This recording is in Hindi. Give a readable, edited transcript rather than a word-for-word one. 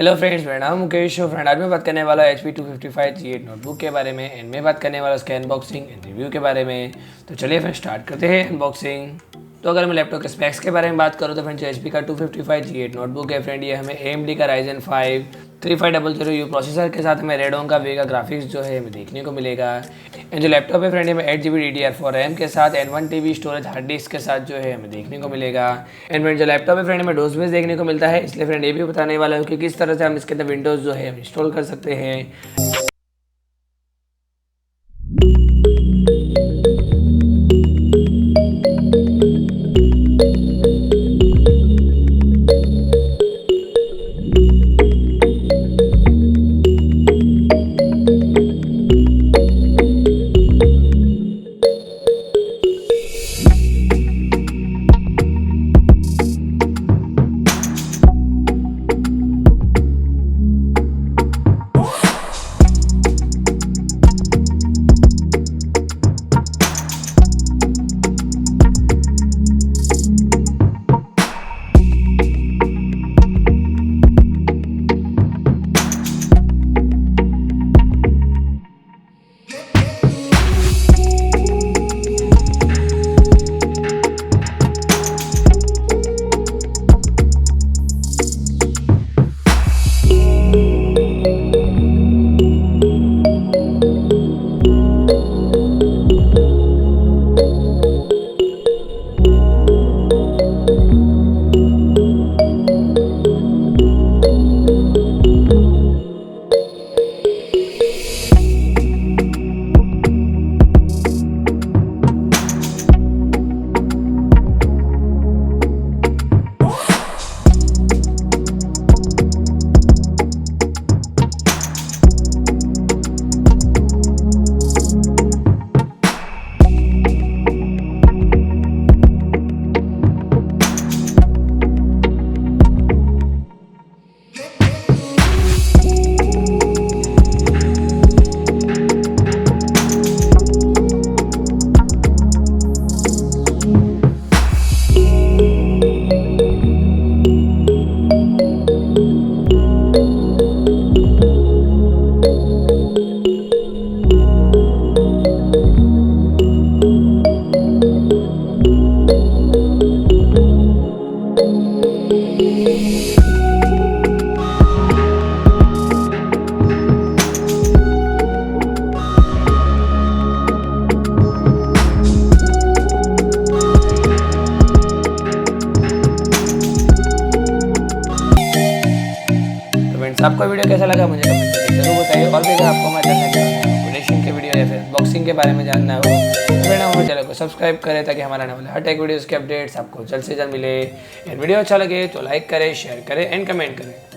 हेलो फ्रेंड्स, मेरा नाम मुकेश हो। फ्रेंड, आज मैं बात करने वाला हूँ HP 255G8 नोटबुक के बारे में एंड मैं बात करने वाला उसके अनबॉक्सिंग एंड रिव्यू के बारे में। तो चलिए फिर स्टार्ट करते हैं अनबॉक्सिंग। तो अगर मैं लैपटॉप के स्पेक्स के बारे में बात करूँ तो फ्रेंड्स HP का 255G8 नोटबुक है फ्रेंड, ये हमें AMD का Ryzen 5-3500U प्रोसेसर के साथ हमें Radeon का Vega ग्राफिक्स जो है हमें देखने को मिलेगा। एंड जो लैपटॉप है फ्रेंड, हमें 8GB DDR4 रैम के साथ and 1TB storage hard disk के साथ जो है हमें देखने को मिलेगा। एंड फ्रेंड, जो लैपटॉप है फ्रेंड, हमें डोज बेस देखने को मिलता है, इसलिए फ्रेंड ये भी बताने वाला हूँ कि किस तरह से हम इसके अंदर विंडोज़ जो है इंस्टॉल कर सकते हैं। आपको वीडियो कैसा लगा मुझे कमेंट करके जरूर बताइए। और भी अगर आपको हमारे चैनल के वीडियो या फिर बॉक्सिंग के बारे में जानना हो तो फ्रेंड हमारे चैनल को सब्सक्राइब करें ताकि हमारा आने वाले हर टेक वीडियोज़ के अपडेट्स आपको जल्द से जल्द मिले। एंड वीडियो अच्छा लगे तो लाइक करें, शेयर करें एंड कमेंट करें।